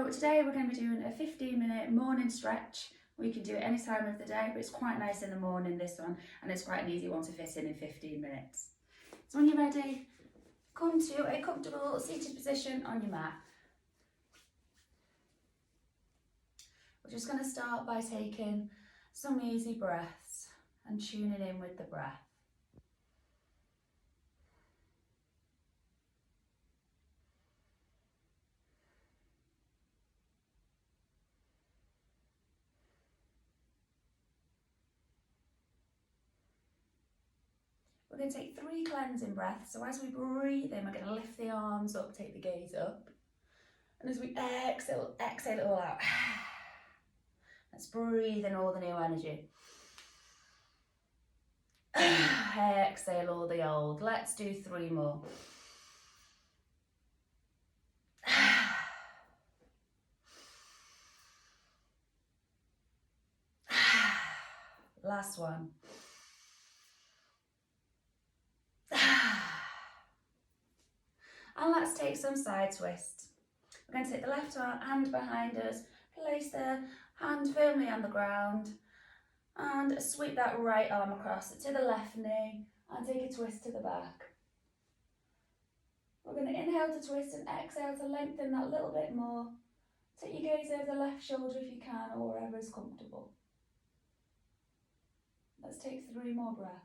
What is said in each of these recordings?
So today we're going to be doing a 15-minute morning stretch. We can do it any time of the day, but it's quite nice in the morning, this one, and it's quite an easy one to fit in 15 minutes. So when you're ready, come to a comfortable seated position on your mat. We're just going to start by taking some easy breaths and tuning in with the breath. We're going to take 3 cleansing breaths. So as we breathe in, we're going to lift the arms up, take the gaze up. And as we exhale, exhale it all out. Let's breathe in all the new energy. Exhale all the old. Let's do 3 more. Last one. And let's take some side twists. We're going to take the left hand behind us, place the hand firmly on the ground, and sweep that right arm across to the left knee and take a twist to the back. We're going to inhale to twist and exhale to lengthen that little bit more. Take your gaze over the left shoulder if you can, or wherever is comfortable. Let's take 3 more breaths.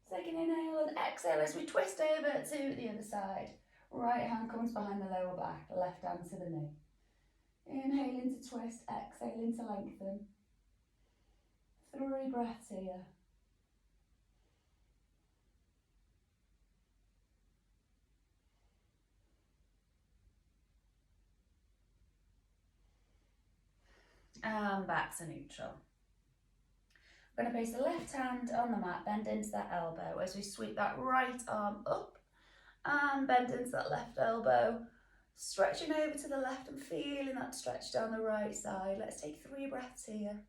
Take an inhale and exhale as we twist over to the other side. Right hand comes behind the lower back, left hand to the knee. Inhaling to twist, exhaling to lengthen. 3 breaths here. And back to neutral. We're going to place the left hand on the mat, bend into that elbow as we sweep that right arm up and bend into that left elbow, stretching over to the left and feeling that stretch down the right side. Let's take 3 breaths here.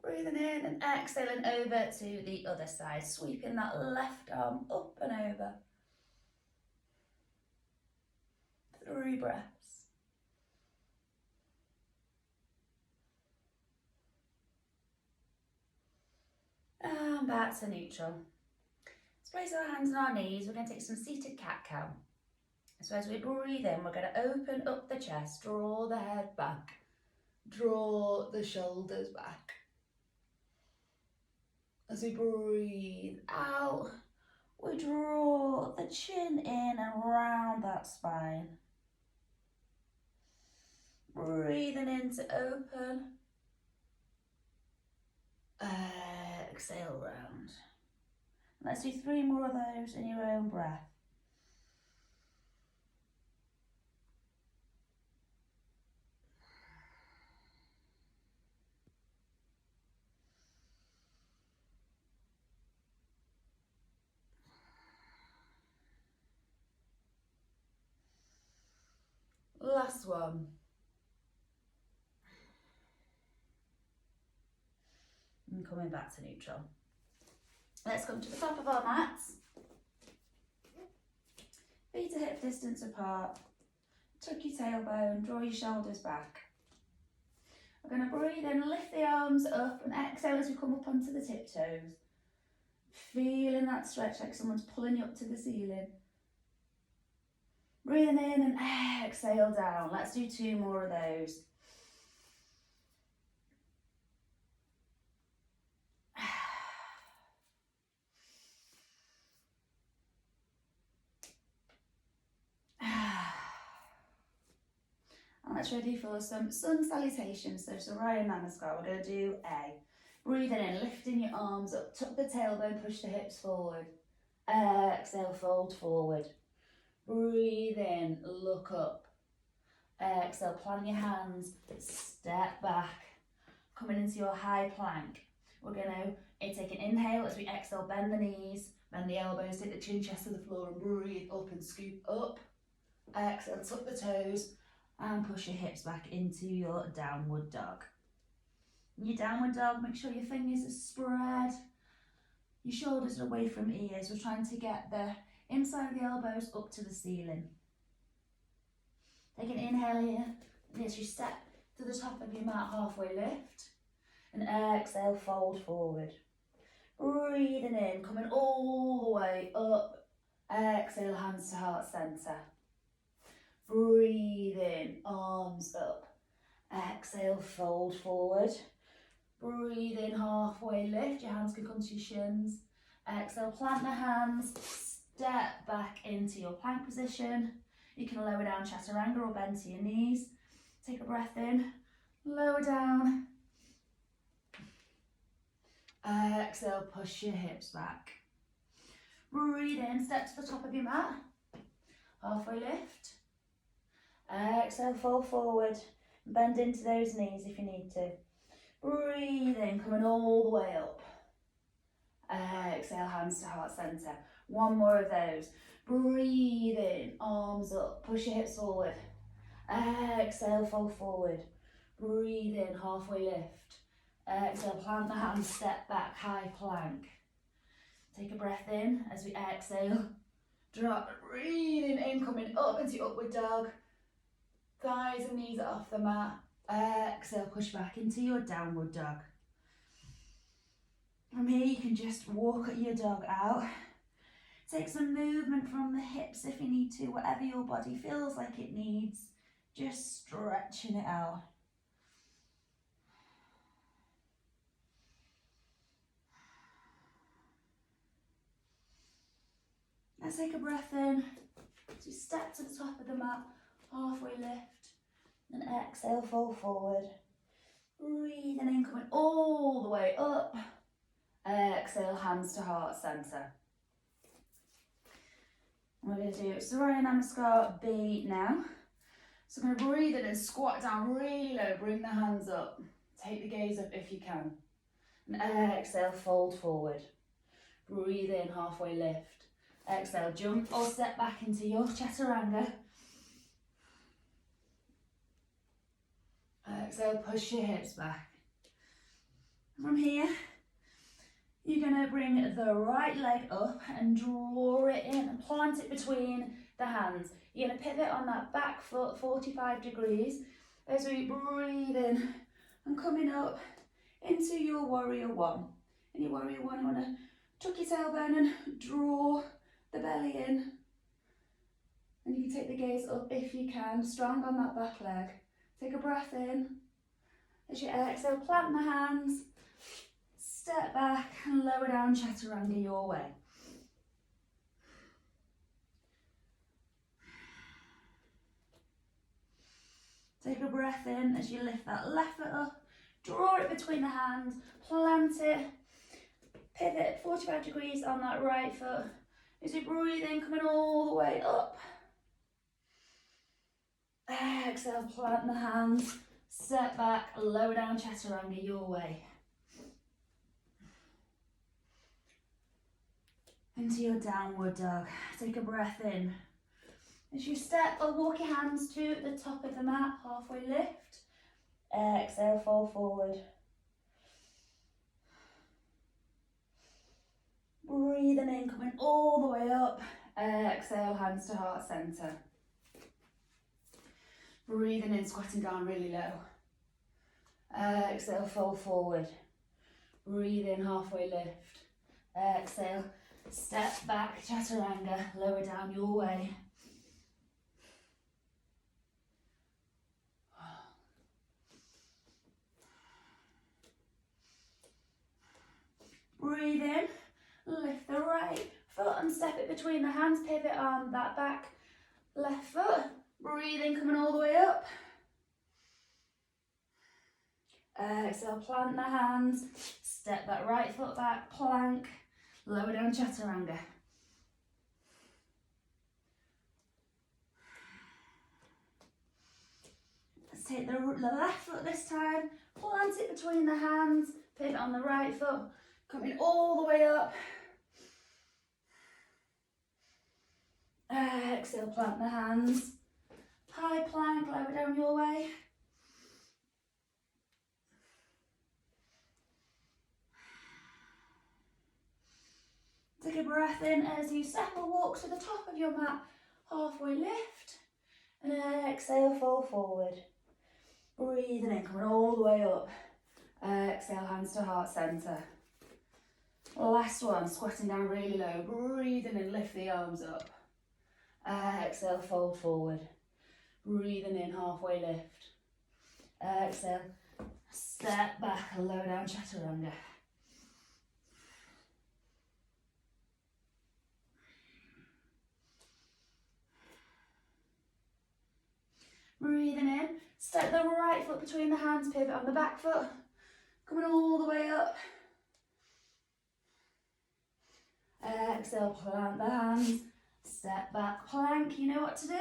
Breathing in and exhaling over to the other side, sweeping that left arm up and over. 3 breaths. And back to neutral. Let's place our hands on our knees. We're going to take some seated cat-cow. So as we breathe in, we're going to open up the chest, draw the head back, draw the shoulders back. As we breathe out, we draw the chin in and round that spine. Breathing in to open. Exhale round. Let's do 3 more of those in your own breath. Last one. And coming back to neutral. Let's come to the top of our mats. Feet are hip distance apart. Tuck your tailbone, draw your shoulders back. We're going to breathe in, lift the arms up and exhale as we come up onto the tiptoes. Feeling that stretch like someone's pulling you up to the ceiling. Breathing in and exhale down. Let's do 2 more of those. And let's ready for some sun salutations. So Surya Namaskar. We're going to do A. Breathing in, lifting your arms up, tuck the tailbone, push the hips forward. Exhale, fold forward. Breathe in, look up. Exhale, plant your hands, step back. Coming into your high plank. We're going to Take an inhale as we exhale, bend the knees, bend the elbows, take the chin, chest to the floor and breathe up and scoop up. Exhale, tuck the toes and push your hips back into your downward dog. In your downward dog, make sure your fingers are spread, your shoulders are away from ears. We're trying to get the inside of the elbows up to the ceiling. Take an inhale here, and as you step to the top of your mat, halfway lift, and exhale, fold forward. Breathing in, coming all the way up. Exhale, hands to heart centre. Breathe in, arms up. Exhale, fold forward. Breathe in, halfway lift. Your hands can come to your shins. Exhale, plant the hands. Step back into your plank position. You can lower down chaturanga or bend to your knees. Take a breath in. Lower down. Exhale, push your hips back. Breathe in, step to the top of your mat. Halfway lift. Exhale, fold forward. Bend into those knees if you need to. Breathe in, coming all the way up. Exhale, hands to heart centre. One more of those. Breathe in, arms up, push your hips forward. Exhale, fold forward. Breathe in, halfway lift. Exhale, plant the hands, step back, high plank. Take a breath in as we exhale. Drop, breathing in, coming up into upward dog. Thighs and knees are off the mat. Exhale, push back into your downward dog. From here, you can just walk your dog out. Take some movement from the hips if you need to, whatever your body feels like it needs. Just stretching it out. Let's take a breath in. So step to the top of the mat, halfway lift, and exhale, fold forward. Breathing in, coming all the way up. Exhale, hands to heart centre. We're going to do Surya Namaskar B now. So I'm going to breathe in and squat down really low, bring the hands up. Take the gaze up if you can. And exhale, fold forward. Breathe in, halfway lift. Exhale, jump or step back into your chaturanga. Exhale, push your hips back. From here, you're going to bring the right leg up and draw it in and plant it between the hands. You're going to pivot on that back foot 45 degrees as we breathe in and coming up into your warrior one. In your warrior one, you want to tuck your tailbone and draw the belly in. And you can take the gaze up if you can, strong on that back leg. Take a breath in. As you exhale, plant the hands, step back and lower down chaturanga your way. Take a breath in as you lift that left foot up, draw it between the hands, plant it, pivot 45 degrees on that right foot. As you breathe in, coming all the way up. Exhale, plant the hands, step back, lower down chaturanga your way. Into your downward dog. Take a breath in. As you step or walk your hands to the top of the mat, halfway lift. Exhale, fall forward. Breathing in, coming all the way up. Exhale, hands to heart centre. Breathing in, squatting down really low. Exhale, fall forward. Breathe in, halfway lift. Exhale, step back, chaturanga, lower down your way. Breathe in, lift the right foot and step it between the hands, pivot on that back left foot. Breathe in, coming all the way up. Exhale, plant the hands, step that right foot back, plank, lower down chaturanga. Let's take the left foot this time, plant it between the hands, pivot on the right foot, Coming all the way up. Exhale, plant the hands. High plank, lower down your way. Take a breath in as you step or walk to the top of your mat. Halfway lift. And exhale, fall forward. Breathing in, coming all the way up. Exhale, hands to heart centre. Last one, squatting down really low. Breathing in, lift the arms up. Exhale, fold forward. Breathing in, halfway lift. Exhale, step back and lower down chaturanga. Breathing in, step the right foot between the hands, pivot on the back foot. Coming all the way up. Exhale, plant the hands. Step back, plank. You know what to do.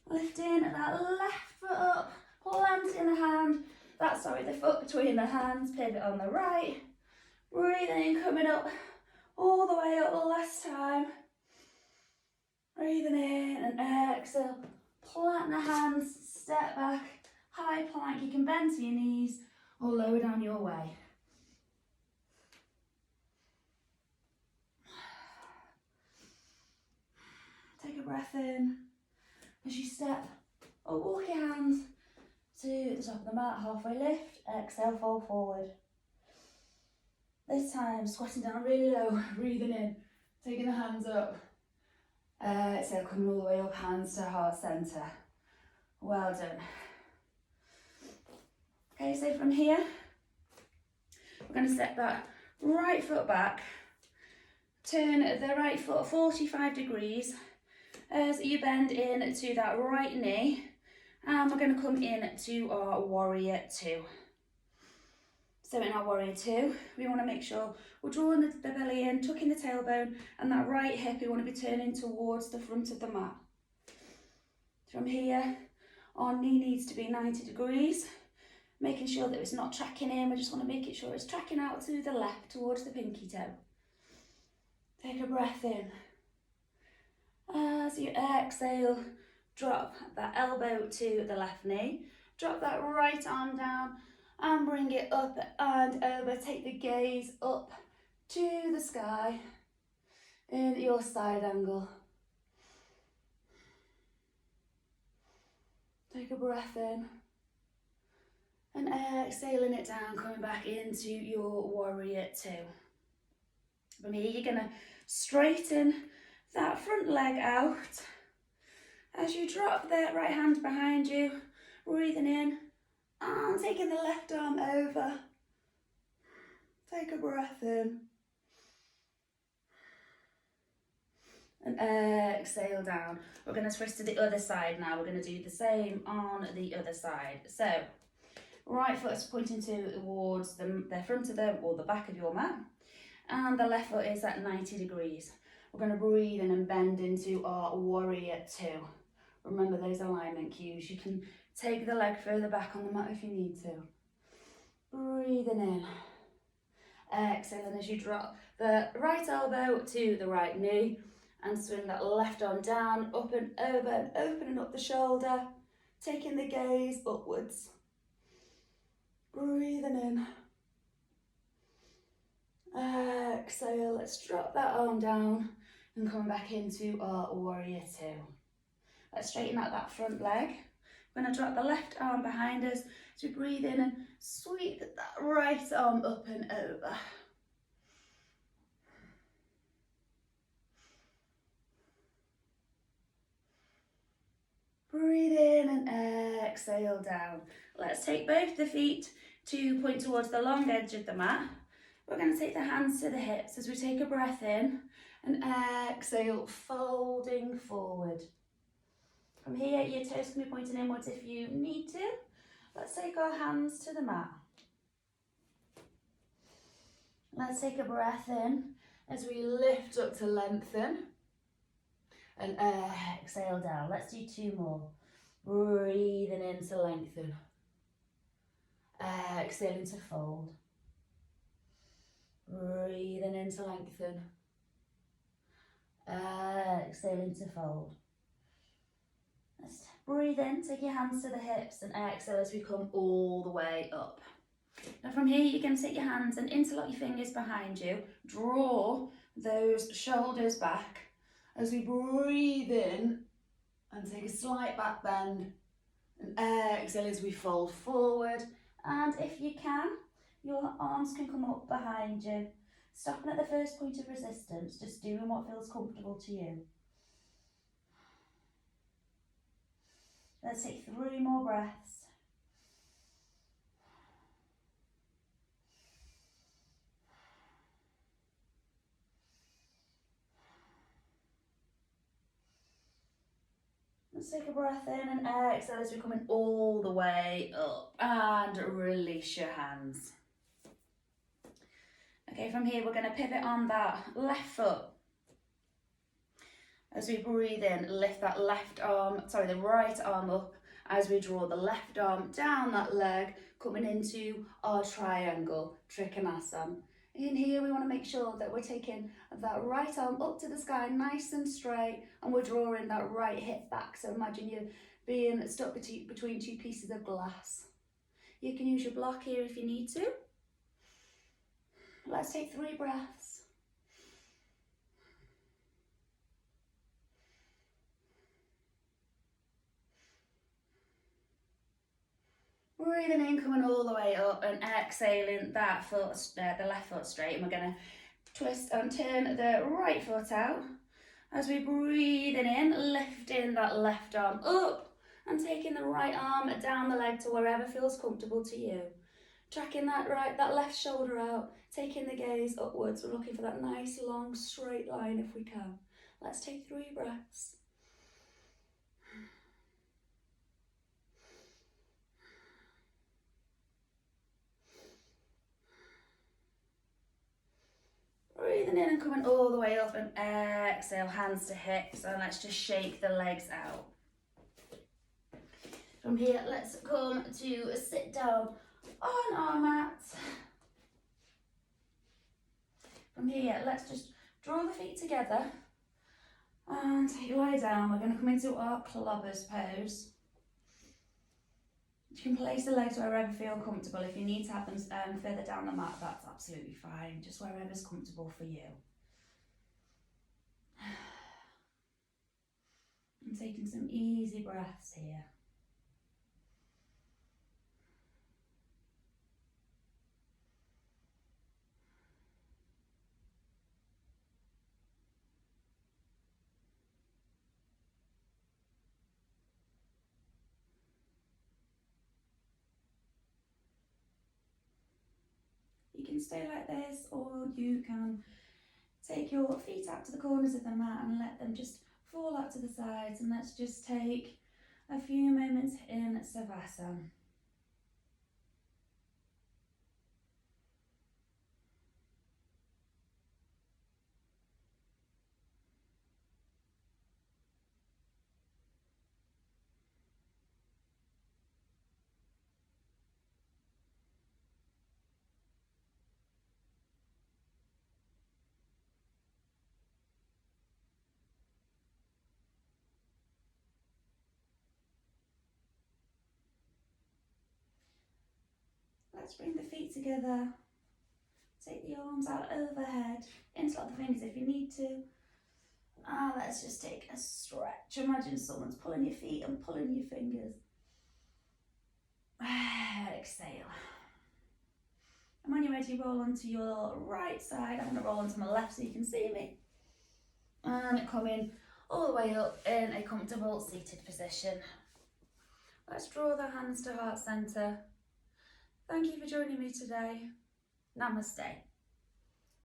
Lifting that left foot up, planting the hand. The foot between the hands, pivot on the right. Breathing in, coming up, all the way up, last time. Breathing in and exhale, plant the hands, step back, high plank. You can bend to your knees or lower down your way. Take a breath in as you step or walk your hands to the top of the mat, halfway lift, exhale, fall forward. This time, squatting down really low, breathing in, taking the hands up. Exhale, coming all the way up, hands to heart centre. Well done. Okay, so from here, we're going to step that right foot back, turn the right foot 45 degrees as you bend in to that right knee, and we're going to come in to our warrior two. So in our warrior two, we want to make sure we're drawing the belly in, tucking the tailbone, and that right hip we want to be turning towards the front of the mat. From here, our knee needs to be 90 degrees, making sure that it's not tracking in. We just want to make it sure it's tracking out to the left towards the pinky toe. Take a breath in. As you exhale, drop that elbow to the left knee, drop that right arm down and bring it up and over. Take the gaze up to the sky in your side angle. Take a breath in and exhaling it down, coming back into your warrior two. From here, you're going to straighten that front leg out as you drop that right hand behind you, breathing in and taking the left arm over. Take a breath in and exhale down. We're going to twist to the other side now. We're going to do the same on the other side. So right foot is pointing towards the front of the back of your mat, and the left foot is at 90 degrees. We're going to breathe in and bend into our warrior two. Remember those alignment cues. You can take the leg further back on the mat if you need to. Breathing in. Exhaling as you drop the right elbow to the right knee and swing that left arm down, up and over, and opening up the shoulder, taking the gaze upwards. Breathing in. Exhale, let's drop that arm down and come back into our warrior two. Let's straighten out that front leg. We're going to drop the left arm behind us as we breathe in and sweep that right arm up and over. Breathe in and exhale down. Let's take both the feet to point towards the long edge of the mat. We're going to take the hands to the hips as we take a breath in and exhale, folding forward. From here, your toes can be pointing inwards if you need to. Let's take our hands to the mat. Let's take a breath in as we lift up to lengthen and exhale down. Let's do two more. Breathing in to lengthen. Exhaling to fold. Breathing in to lengthen. Exhaling to fold. Let's breathe in, take your hands to the hips and exhale as we come all the way up. Now from here you can take your hands and interlock your fingers behind you. Draw those shoulders back as we breathe in and take a slight back bend. And exhale as we fold forward. And if you can, your arms can come up behind you. Stopping at the first point of resistance, just doing what feels comfortable to you. Let's take 3 more breaths. Let's take a breath in and exhale as we're coming all the way up, and release your hands. Okay, from here we're going to pivot on that left foot. As we breathe in, lift that the right arm up as we draw the left arm down that leg, coming into our triangle, Trikonasana. In here we want to make sure that we're taking that right arm up to the sky nice and straight, and we're drawing that right hip back. So imagine you being stuck between 2 pieces of glass. You can use your block here if you need to. Let's take 3 breaths. Breathing in, coming all the way up, and exhaling that foot, the left foot straight. And we're going to twist and turn the right foot out. As we breathing in, lifting that left arm up and taking the right arm down the leg to wherever feels comfortable to you. Tracking that left shoulder out, taking the gaze upwards. We're looking for that nice long straight line if we can. Let's take 3 breaths. Breathing in and coming all the way up, and exhale, hands to hips, and let's just shake the legs out. From here, let's come to sit down on our mat. From here, let's just draw the feet together and lie down. We're going to come into our clobbers pose. You can place the legs wherever you feel comfortable. If you need to have them further down the mat, that's absolutely fine. Just wherever's comfortable for you. And taking some easy breaths here. You can stay like this, or you can take your feet out to the corners of the mat and let them just fall out to the sides. And let's just take a few moments in Savasana. Let's bring the feet together, take the arms out overhead, interlock the fingers if you need to. Let's just take a stretch. Imagine someone's pulling your feet and pulling your fingers. Exhale. And when you're ready, roll onto your right side. I'm going to roll onto my left so you can see me. And come in all the way up in a comfortable seated position. Let's draw the hands to heart center. Thank you for joining me today. Namaste.